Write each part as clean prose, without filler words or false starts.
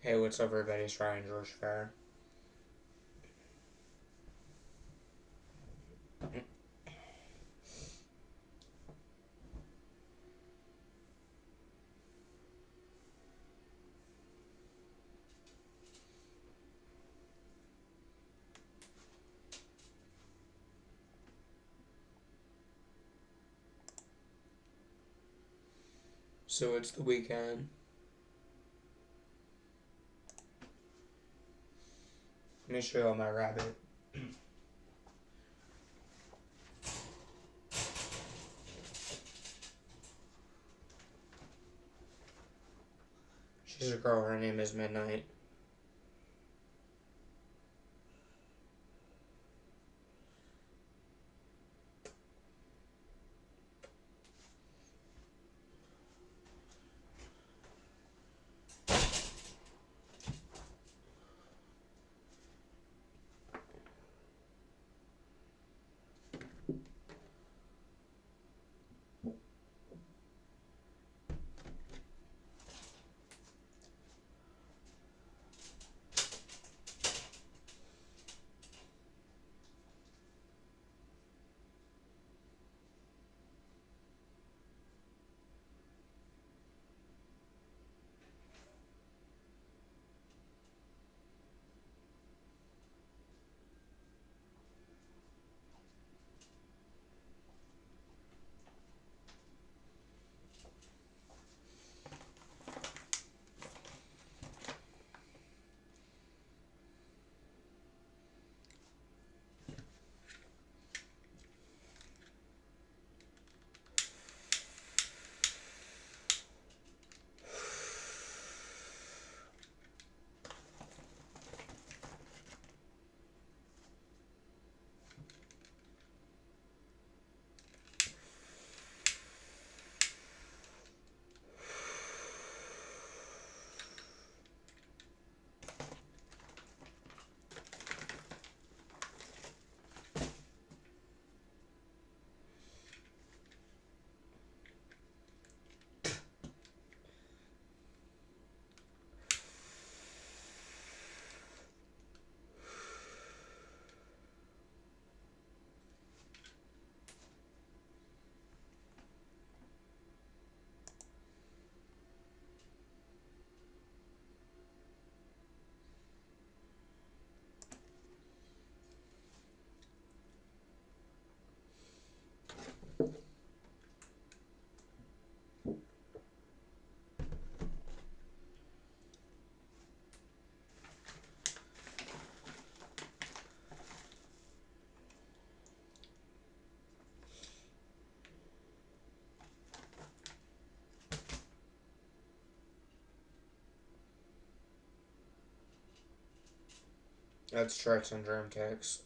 Hey, what's up, everybody? It's Ryan George Fair. So it's the weekend. Let me show you my rabbit. She's a girl. Her name is Midnight. That's tricks and drum kicks.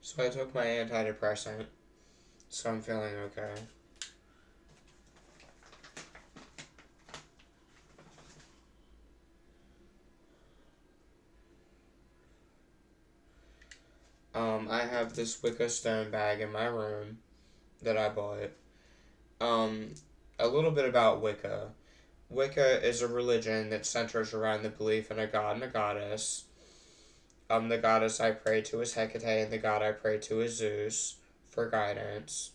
So I took my antidepressant, so I'm feeling okay. I have this Wicca stone bag in my room that I bought. A little bit about Wicca. Wicca is a religion that centers around the belief in a god and a goddess. The goddess I pray to is Hecate, and the god I pray to is Zeus for guidance.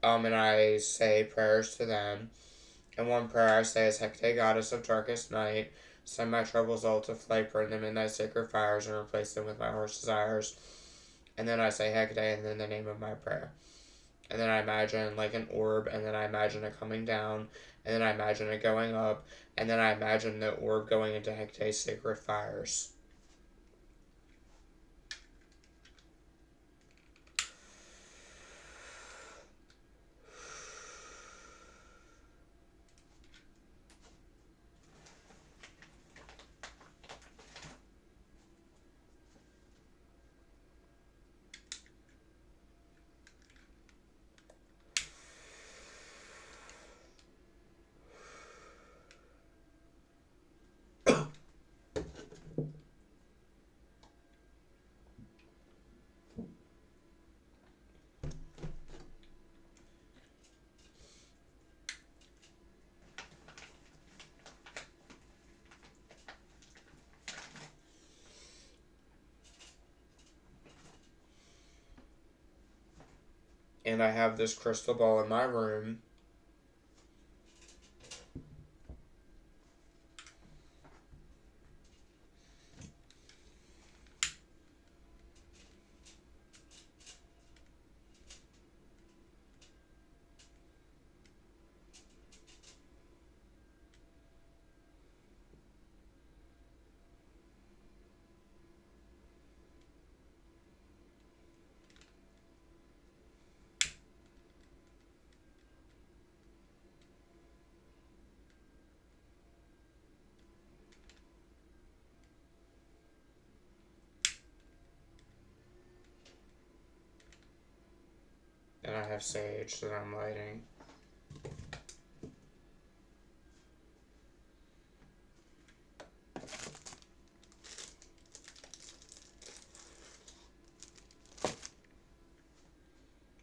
And I say prayers to them. And one prayer I say is, Hecate, goddess of darkest night, send my troubles all to flight, burn them in thy sacred fires, and replace them with my heart's desires. And then I say Hecate, and then the name of my prayer. And then I imagine like an orb, and then I imagine it coming down, and then I imagine it going up, and then I imagine the orb going into Hecate's sacred fires. And I have this crystal ball in my room. And I have sage that I'm lighting.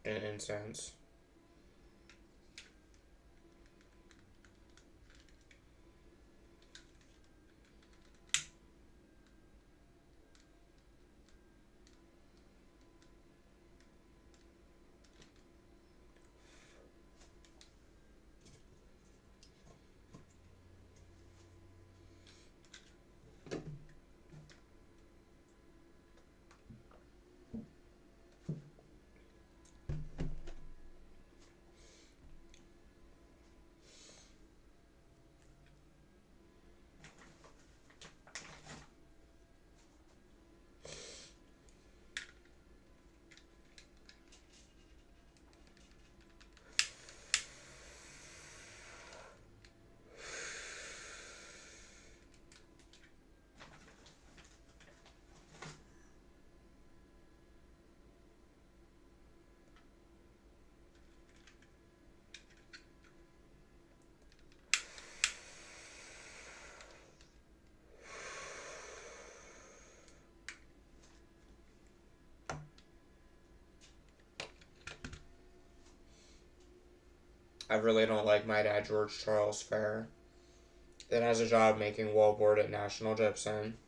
And incense. I really don't like my dad, George Charles Fair, that has a job making wallboard at National Gypsum.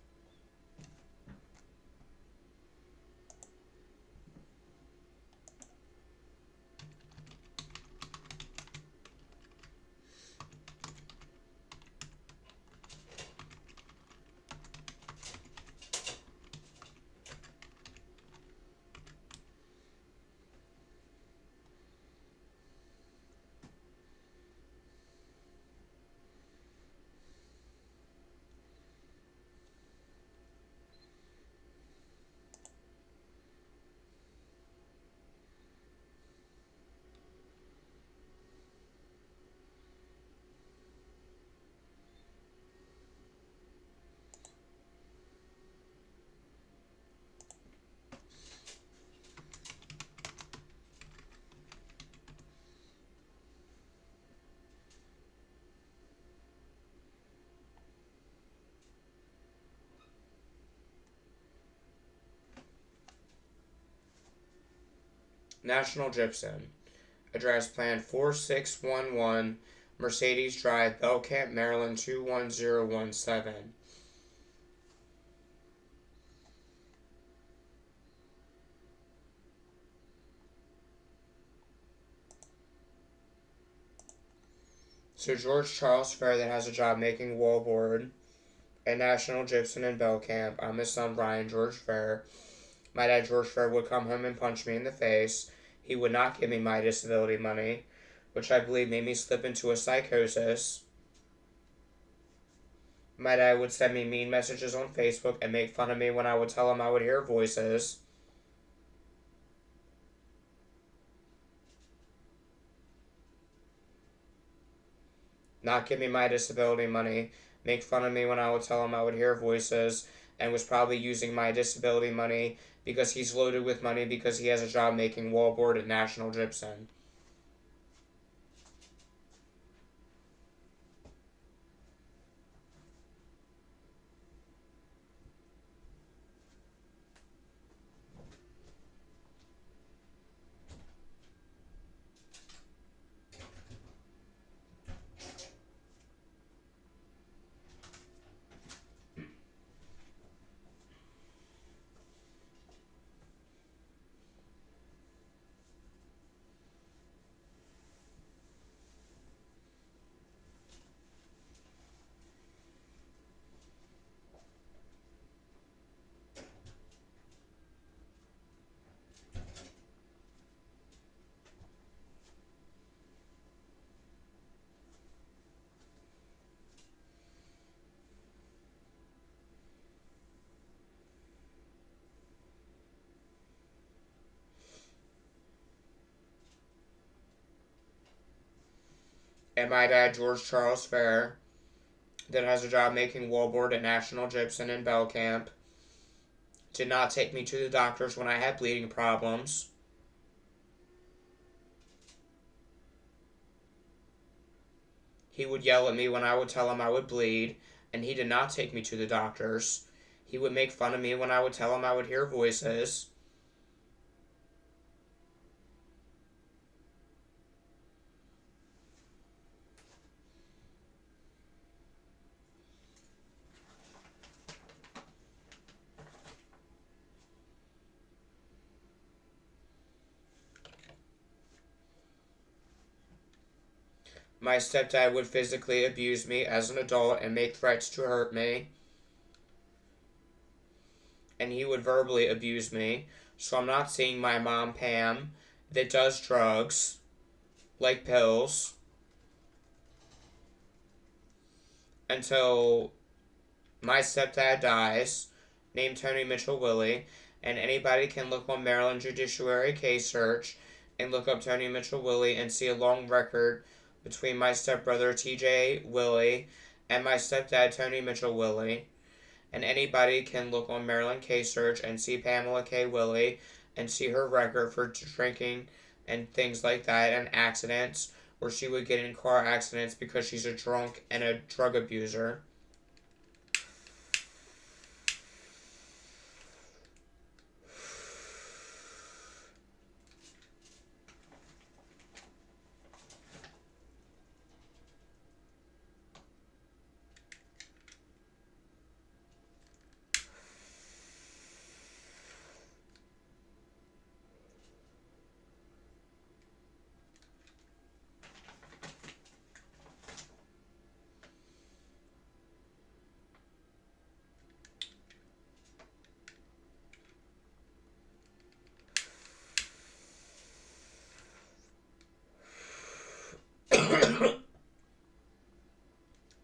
National Gypsum. Address Plan 4611 Mercedes Drive, Belcamp, Maryland 21017. So George Charles Fair that has a job making wallboard at National Gypsum in Belcamp. I'm his son Brian George Fair. My dad George Fair would come home and punch me in the face. He would not give me my disability money, which I believe made me slip into a psychosis. My dad would send me mean messages on Facebook and make fun of me when I would tell him I would hear voices. Not give me my disability money, make fun of me when I would tell him I would hear voices, and was probably using my disability money because he's loaded with money because he has a job making wallboard at National Gypsum. And my dad, George Charles Fair, that has a job making wallboard at National Gypsum in Belcamp, did not take me to the doctors when I had bleeding problems. He would yell at me when I would tell him I would bleed, and he did not take me to the doctors. He would make fun of me when I would tell him I would hear voices. My stepdad would physically abuse me as an adult and make threats to hurt me. And he would verbally abuse me. So I'm not seeing my mom, Pam, that does drugs, like pills, until my stepdad dies, named Tony Mitchell Willie. And anybody can look on Maryland Judiciary Case Search and look up Tony Mitchell Willie and see a long record between my stepbrother TJ Willie and my stepdad Tony Mitchell Willie. And anybody can look on Maryland Case Search and see Pamela K. Willie and see her record for drinking and things like that and accidents where she would get in car accidents because she's a drunk and a drug abuser.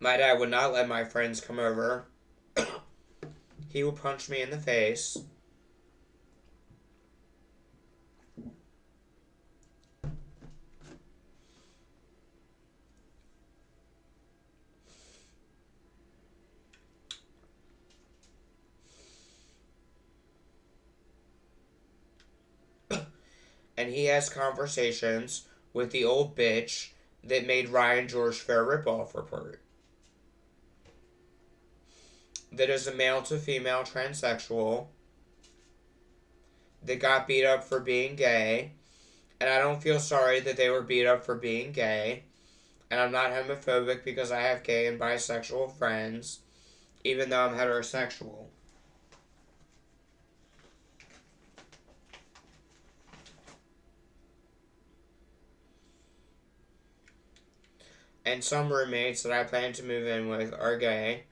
My dad would not let my friends come over. He would punch me in the face. And he has conversations with the old bitch that made Ryan George Fair ripoff report. That is a male to female transsexual that got beat up for being gay And I don't feel sorry that they were beat up for being gay. And I'm not homophobic because I have gay and bisexual friends, even though I'm heterosexual. And some roommates that I plan to move in with are gay.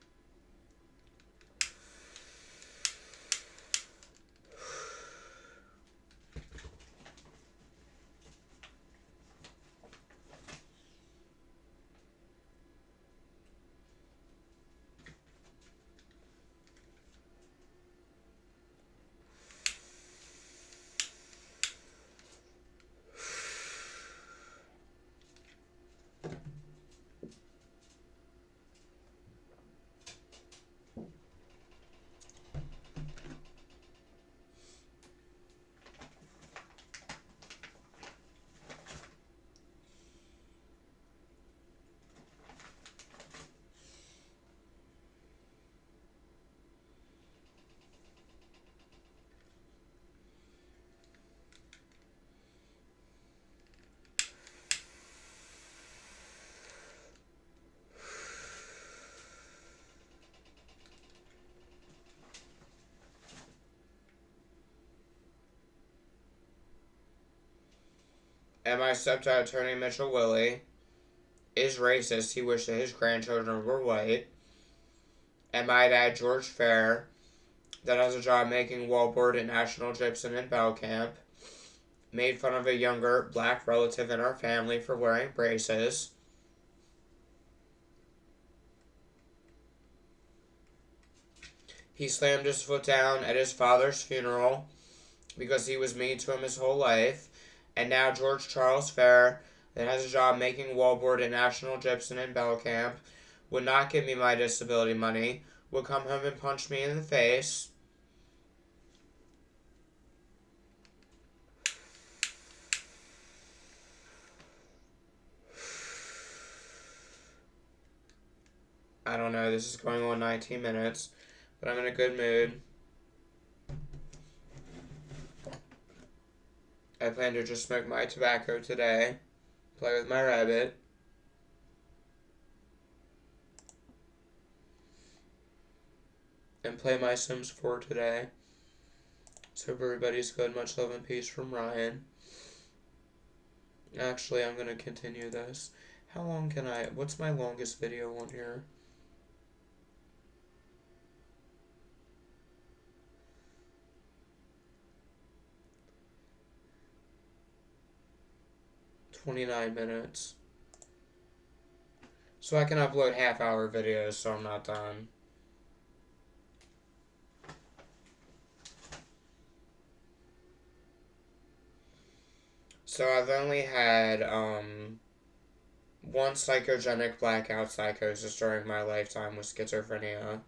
And my stepdad, Tony Mitchell Willie, is racist. He wished that his grandchildren were white. And my dad, George Fair, that has a job making wallboard at National Gypsum in Bell Camp, made fun of a younger black relative in our family for wearing braces. He slammed his foot down at his father's funeral because he was mean to him his whole life. And now George Charles Fair, that has a job making wallboard at National Gypsum in Bell Camp, would not give me my disability money, would come home and punch me in the face. I don't know, this is going on 19 minutes, but I'm in a good mood. I plan to just smoke my tobacco today, play with my rabbit, and play my Sims 4 today. So hope everybody's good. Much love and peace from Ryan. Actually, I'm going to continue this. How long can what's my longest video on here? "29 minutes. So I can upload half-hour videos so I'm not done. So I've only had one psychogenic blackout psychosis during my lifetime with schizophrenia.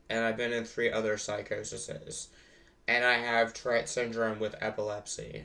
And I've been in 3 other psychoses. And I have Tourette syndrome with epilepsy.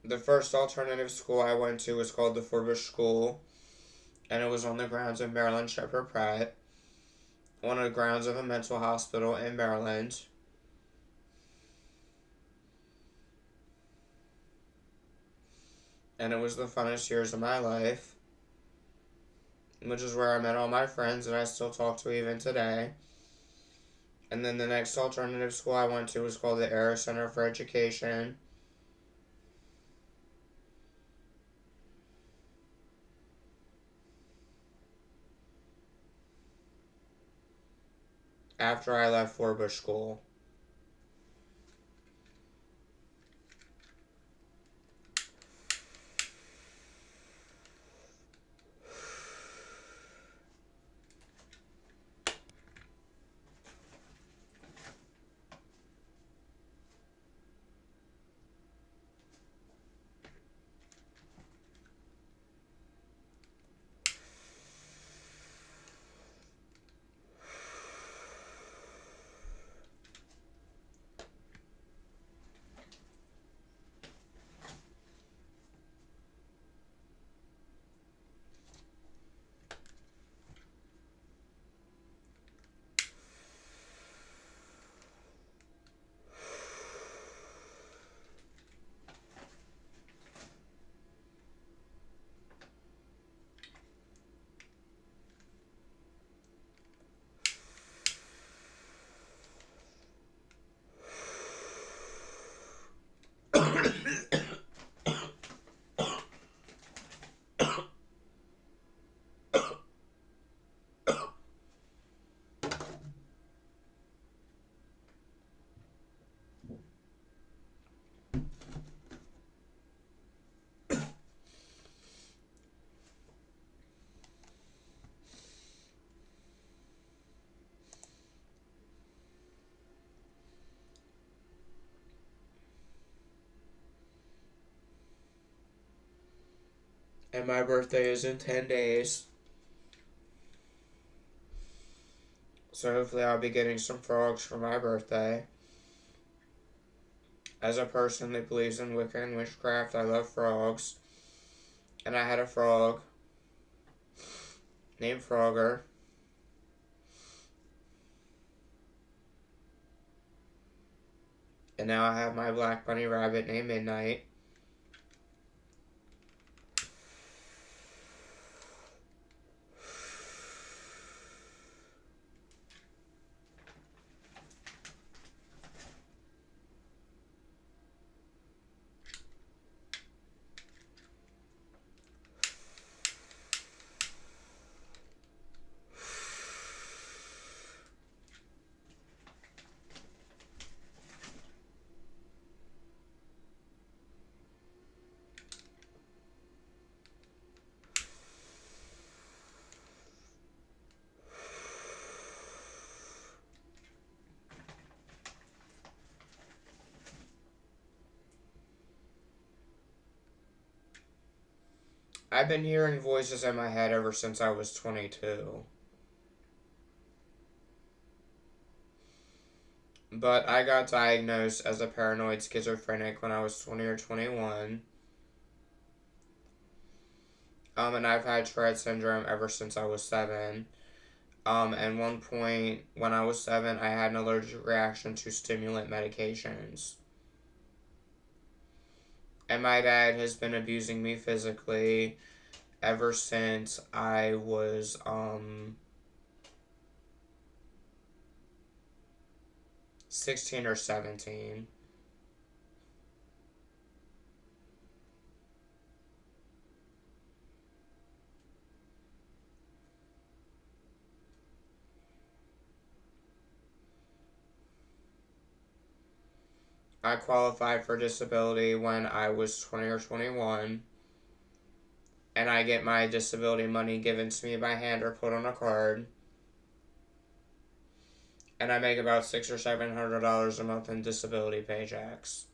The first alternative school I went to was called the Forbush School, and it was on the grounds of Maryland Shepherd Pratt, on the grounds of a mental hospital in Maryland. and it was the funnest years of my life, which is where I met all my friends that I still talk to even today. And then the next alternative school I went to was called the Air Center for Education. After I left Forbush School. And my birthday is in 10 days. So hopefully I'll be getting some frogs for my birthday. As a person that believes in Wicca and witchcraft, I love frogs. And I had a frog named Frogger. And now I have my black bunny rabbit named Midnight. I've been hearing voices in my head ever since I was 22. But I got diagnosed as a paranoid schizophrenic when I was 20 or 21. And I've had Tourette syndrome ever since I was 7. At one point when I was 7, I had an allergic reaction to stimulant medications. And my dad has been abusing me physically ever since I was 16 or 17. I qualified for disability when I was 20 or 21, and I get my disability money given to me by hand or put on a card, and I make about $600 or $700 a month in disability paychecks.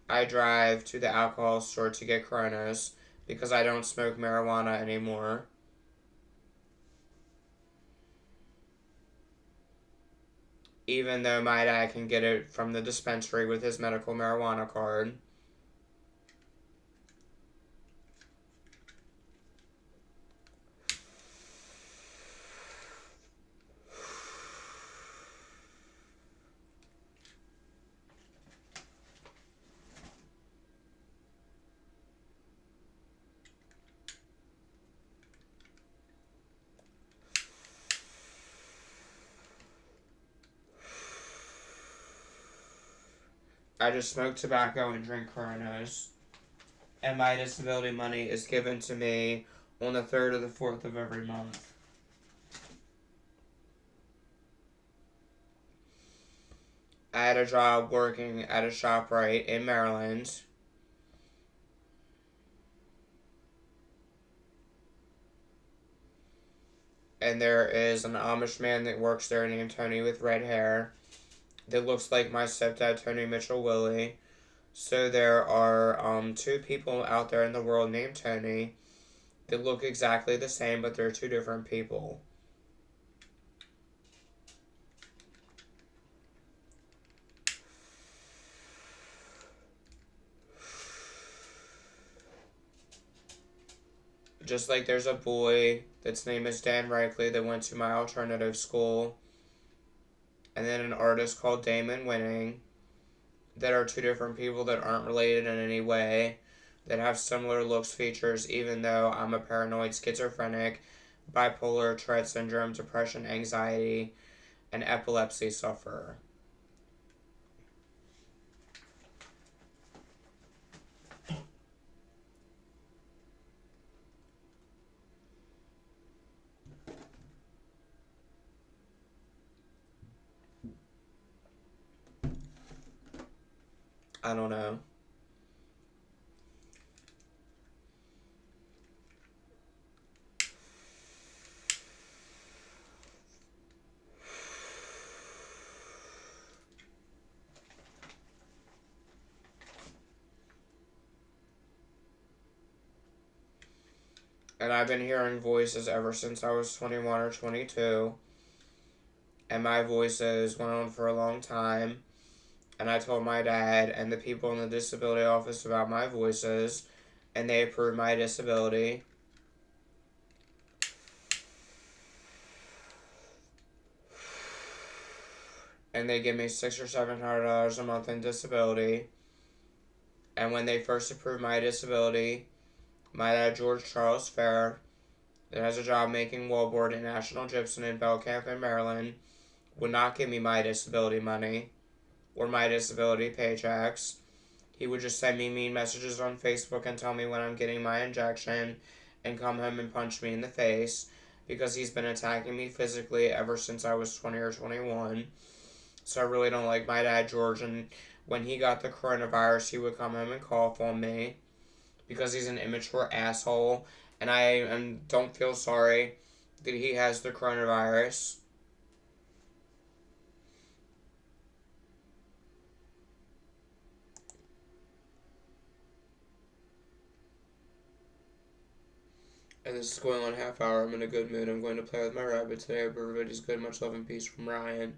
I drive to the alcohol store to get Coronas because I don't smoke marijuana anymore. Even though my dad can get it from the dispensary with his medical marijuana card. I just smoke tobacco and drink Coronas. And my disability money is given to me on the 3rd or the 4th of every month. I had a job working at a ShopRite in Maryland. And there is an Amish man that works there named Tony with red hair that looks like my stepdad, Tony Mitchell Willie. So there are 2 people out there in the world named Tony that look exactly the same, but they're 2 different people. Just like there's a boy that's name is Dan Reichley that went to my alternative school, and then an artist called Damon Winning, that are 2 different people that aren't related in any way, that have similar looks, features, even though I'm a paranoid schizophrenic, bipolar, Tourette syndrome, depression, anxiety, and epilepsy sufferer. I don't know. And I've been hearing voices ever since I was 21 or 22. And my voices went on for a long time. And I told my dad and the people in the disability office about my voices. And they approved my disability. And they give me $600 or $700 a month in disability. And when they first approved my disability, my dad, George Charles Fair, that has a job making wallboard at National Gypsum in Belcamp in Maryland, would not give me my disability money or my disability paychecks. He would just send me mean messages on Facebook and tell me when I'm getting my injection and come home and punch me in the face because he's been attacking me physically ever since I was 20 or 21. So I really don't like my dad, George, and when he got the coronavirus, he would come home and cough on me because he's an immature asshole, and I don't feel sorry that he has the coronavirus. And this is going on a half hour. I'm in a good mood. I'm going to play with my rabbit today. I hope everybody's good. Much love and peace from Ryan.